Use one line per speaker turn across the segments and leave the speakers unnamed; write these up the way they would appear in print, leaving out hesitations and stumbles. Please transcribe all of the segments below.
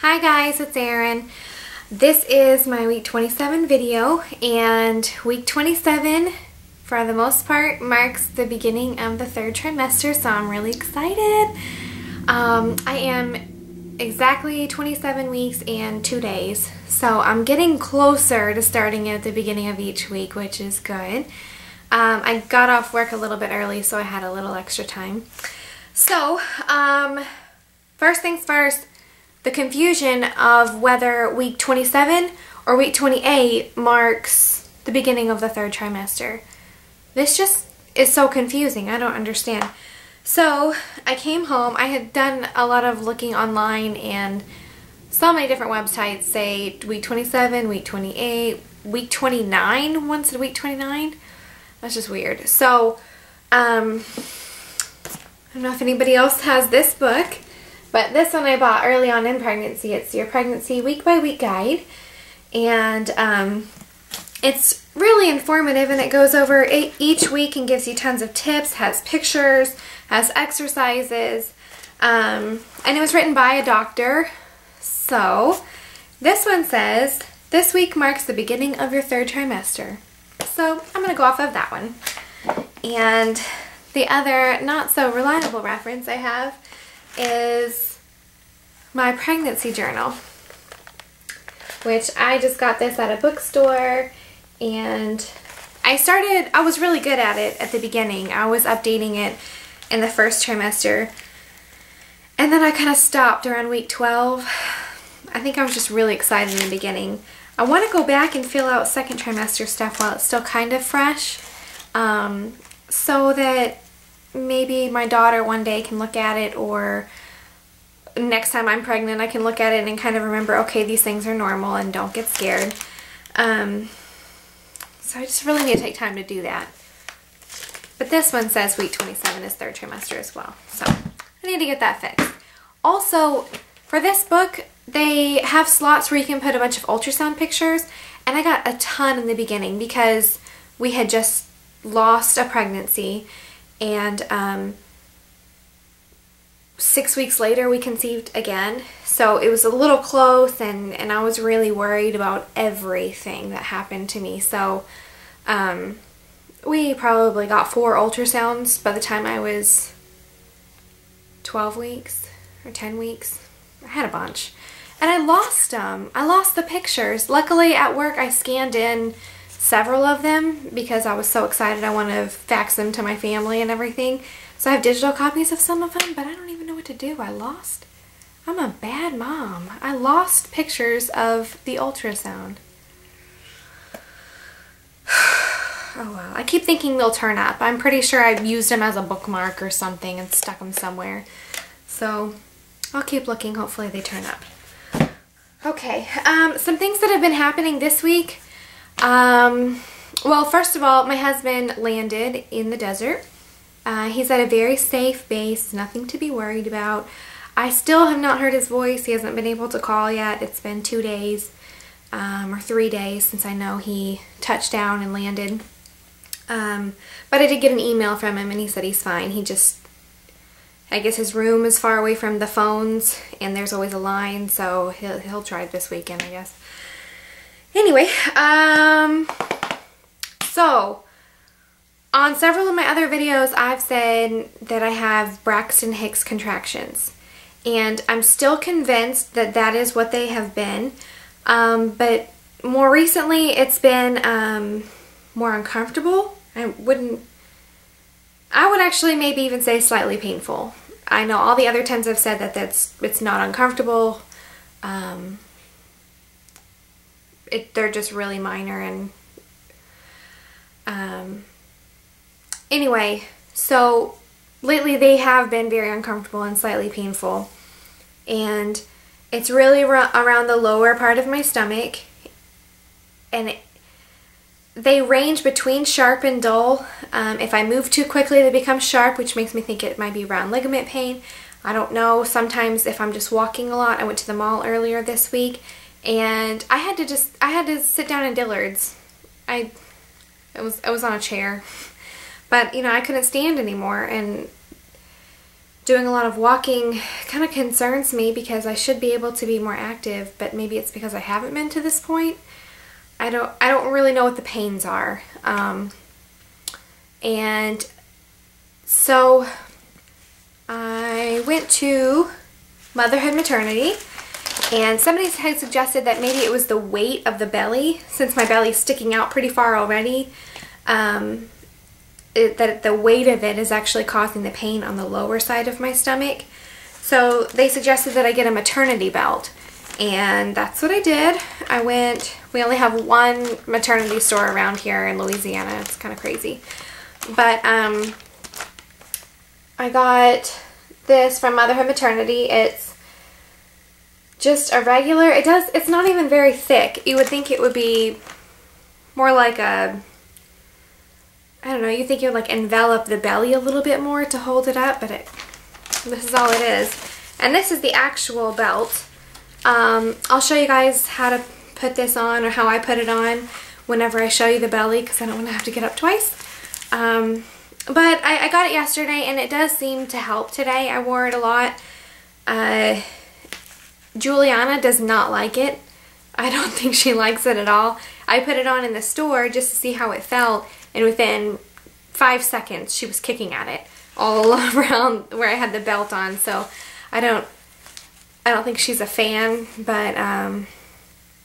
Hi guys, it's Erin. This is my week 27 video, and week 27 for the most part marks the beginning of the third trimester, so I'm really excited. I am exactly 27 weeks and 2 days, so I'm getting closer to starting at the beginning of each week, which is good. I got off work a little bit early, so I had a little extra time. So, first things first, the confusion of whether week 27 or week 28 marks the beginning of the third trimester. This just is so confusing. I don't understand. So I came home. I had done a lot of looking online, and so many different websites say week 27, week 28, week 29. One said week 29. That's just weird. So I don't know if anybody else has this book, but this one I bought early on in pregnancy. It's your pregnancy week by week guide, and it's really informative, and it goes over each week and gives you tons of tips, has pictures, has exercises, and it was written by a doctor. So this one says, this week marks the beginning of your third trimester. So I'm going to go off of that one. And the other not so reliable reference I have is my pregnancy journal, which I just got this at a bookstore, and I was really good at it at the beginning. I was updating it in the first trimester, and then I kind of stopped around week 12. I think I was just really excited in the beginning. I want to go back and fill out second trimester stuff while it's still kind of fresh, so that maybe my daughter one day can look at it, or next time I'm pregnant I can look at it and kind of remember, okay, these things are normal and don't get scared. So I just really need to take time to do that. But this one says week 27 is third trimester as well, so I need to get that fixed. Also, for this book, they have slots where you can put a bunch of ultrasound pictures, and I got a ton in the beginning because we had just lost a pregnancy, and 6 weeks later we conceived again, so it was a little close, and I was really worried about everything that happened to me. So we probably got 4 ultrasounds by the time I was 12 weeks or 10 weeks. I had a bunch, and I lost them. I lost the pictures. Luckily at work I scanned in several of them because I was so excited I want to fax them to my family and everything. So I have digital copies of some of them, but I don't even know what to do. I'm a bad mom. I lost pictures of the ultrasound. Oh well, I keep thinking they'll turn up. I'm pretty sure I've used them as a bookmark or something and stuck them somewhere. So I'll keep looking. Hopefully they turn up. Okay, some things that have been happening this week. Well, first of all, my husband landed in the desert. He's at a very safe base, nothing to be worried about. I still have not heard his voice. He hasn't been able to call yet. It's been 2 days or 3 days since I know he touched down and landed. But I did get an email from him, and he said he's fine. He just, I guess his room is far away from the phones, and there's always a line, so he'll try this weekend, I guess. Anyway, so on several of my other videos I've said that I have Braxton Hicks contractions, and I'm still convinced that that is what they have been, but more recently it's been more uncomfortable. I would actually maybe even say slightly painful. I know all the other times I've said that it's not uncomfortable. They're just really minor, and anyway, so lately they have been very uncomfortable and slightly painful, and it's really around the lower part of my stomach, and they range between sharp and dull. If I move too quickly they become sharp, which makes me think it might be round ligament pain. I don't know. Sometimes if I'm just walking a lot. I went to the mall earlier this week, and I had to sit down in Dillard's. I was on a chair, but you know, I couldn't stand anymore, and doing a lot of walking kind of concerns me because I should be able to be more active, but maybe it's because I haven't been to this point. I don't really know what the pains are. And so I went to Motherhood Maternity, and somebody had suggested that maybe it was the weight of the belly, since my belly's sticking out pretty far already, that the weight of it is actually causing the pain on the lower side of my stomach. So they suggested that I get a maternity belt, and that's what I did. I went, we only have one maternity store around here in Louisiana. It's kind of crazy. But I got this from Motherhood Maternity. It's just a regular, it's not even very thick. You would think it would be more like a, I don't know, you think it would like envelop the belly a little bit more to hold it up, but this is all it is. And this is the actual belt. I'll show you guys how to put this on, or how I put it on whenever I show you the belly, because I don't want to have to get up twice. But I got it yesterday, and it does seem to help today. I wore it a lot. Juliana does not like it. I don't think she likes it at all. I put it on in the store just to see how it felt, and within 5 seconds she was kicking at it all around where I had the belt on. So I don't think she's a fan, but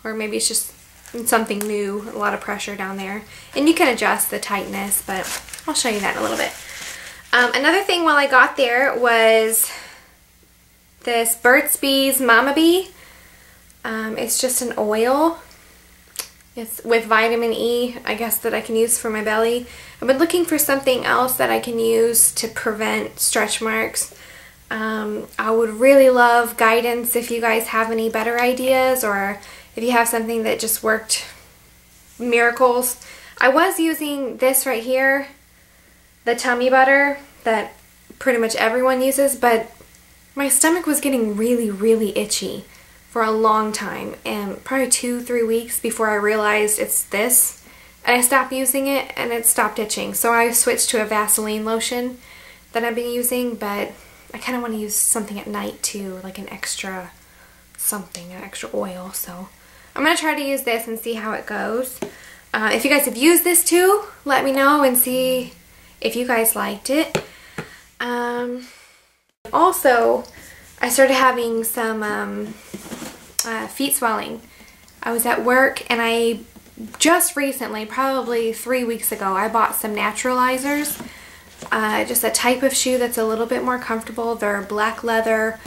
or maybe it's just something new, a lot of pressure down there. And you can adjust the tightness, but I'll show you that in a little bit. Another thing while I got there was this Burt's Bees Mama Bee. It's just an oil. It's with vitamin E, I guess, that I can use for my belly. I've been looking for something else that I can use to prevent stretch marks. I would really love guidance if you guys have any better ideas, or if you have something that just worked miracles. I was using this right here, the tummy butter that pretty much everyone uses, but my stomach was getting really, really itchy for a long time, and probably 2-3 weeks before I realized it's this, and I stopped using it and it stopped itching. So I switched to a Vaseline lotion that I've been using, but I kind of want to use something at night too, like an extra something, an extra oil. So I'm going to try to use this and see how it goes. If you guys have used this too, let me know and see if you guys liked it. Also, I started having some feet swelling. I was at work, and I just recently, probably 3 weeks ago, I bought some naturalizers. Just a type of shoe that's a little bit more comfortable. They're black leather.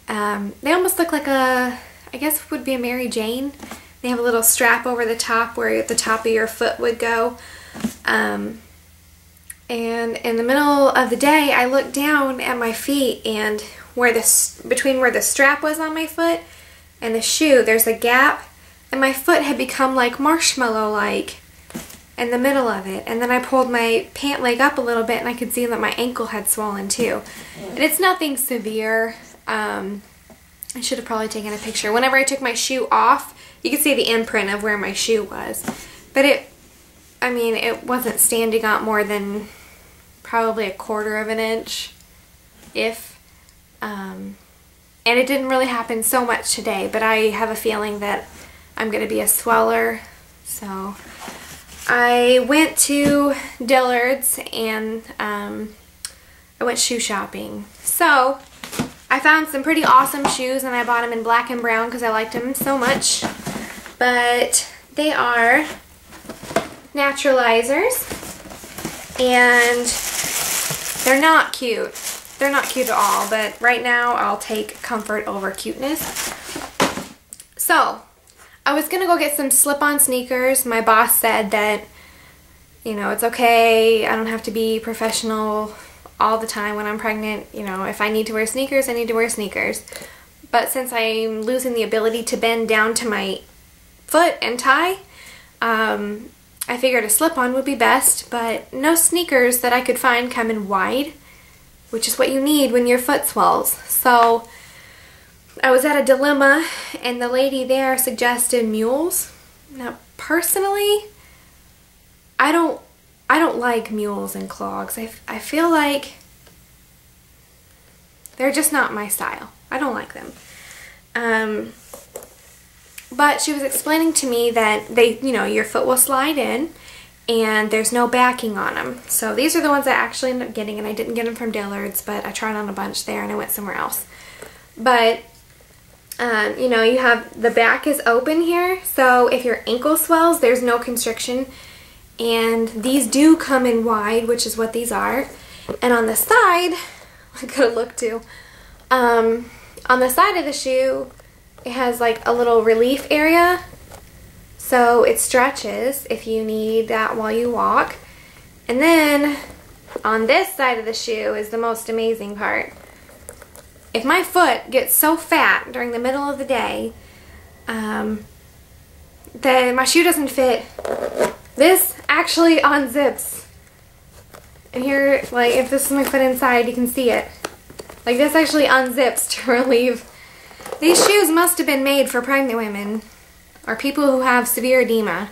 They almost look like a, I guess would be a Mary Jane. They have a little strap over the top where the top of your foot would go. And in the middle of the day, I looked down at my feet, and between where the strap was on my foot and the shoe, there's a gap, and my foot had become like marshmallow-like in the middle of it. And then I pulled my pant leg up a little bit, and I could see that my ankle had swollen too. And it's nothing severe. I should have probably taken a picture. Whenever I took my shoe off, you could see the imprint of where my shoe was. But it wasn't standing up more than probably 1/4 of an inch, if. And it didn't really happen so much today, but I have a feeling that I'm going to be a sweller. So I went to Dillard's, and I went shoe shopping. So I found some pretty awesome shoes, and I bought them in black and brown because I liked them so much. But they are naturalizers, and they're not cute. They're not cute at all, but right now I'll take comfort over cuteness. So I was gonna go get some slip-on sneakers. My boss said that, you know, it's okay, I don't have to be professional all the time when I'm pregnant. You know, if I need to wear sneakers, I need to wear sneakers. But since I'm losing the ability to bend down to my foot and tie, I figured a slip-on would be best, but no sneakers that I could find come in wide, which is what you need when your foot swells. So I was at a dilemma, and the lady there suggested Mules. Now, personally, I don't like Mules and clogs. I feel like They're just not my style. I don't like them. But she was explaining to me that they, you know, your foot will slide in and there's no backing on them. So these are the ones I actually ended up getting, and I didn't get them from Dillard's, but I tried on a bunch there and I went somewhere else. But, you know, you have, the back is open here, so if your ankle swells, there's no constriction. And these do come in wide, which is what these are. And on the side, I gotta look too, on the side of the shoe, it has like a little relief area, so it stretches if you need that while you walk. And then on this side of the shoe is the most amazing part. If my foot gets so fat during the middle of the day that my shoe doesn't fit, this actually unzips. And here, like, if this is my foot inside, you can see it. Like, this actually unzips to relieve. These shoes must have been made for pregnant women or people who have severe edema.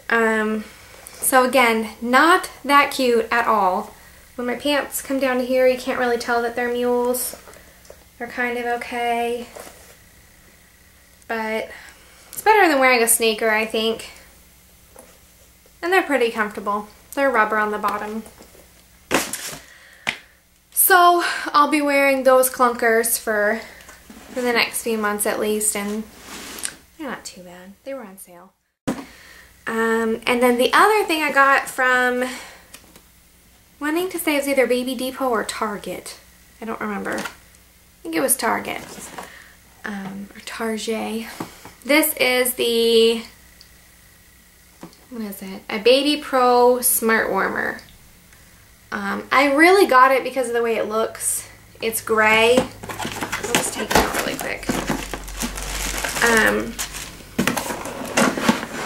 So again, not that cute at all. When my pants come down to here, you can't really tell that they're Mules. They're kind of okay. But it's better than wearing a sneaker, I think. And they're pretty comfortable. They're rubber on the bottom. So I'll be wearing those clunkers for the next few months at least, and they're not too bad. They were on sale. And then the other thing I got from, wanting to say it was either Baby Depot or Target. I don't remember. I think it was Target. Or Target. This is the, what is it? A Baby Pro Smart Warmer. I really got it because of the way it looks. It's gray. I'll just take it out really quick.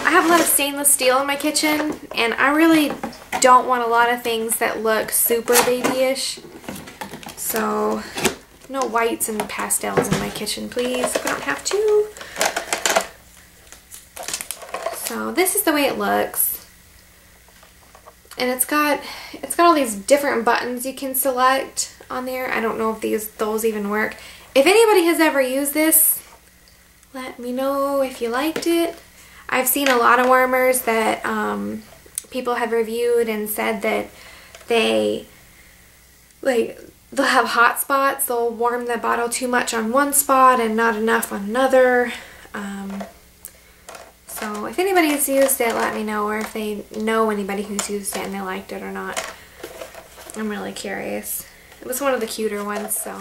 I have a lot of stainless steel in my kitchen, and I really don't want a lot of things that look super babyish. So, no whites and pastels in my kitchen, please. I don't have to. So this is the way it looks. And it's got all these different buttons you can select on there. I don't know if those even work. If anybody has ever used this, let me know if you liked it. I've seen a lot of warmers that people have reviewed and said that they'll have hot spots. They'll warm the bottle too much on one spot and not enough on another. So if anybody has used it, let me know, or if they know anybody who's used it and they liked it or not. I'm really curious. It was one of the cuter ones, so.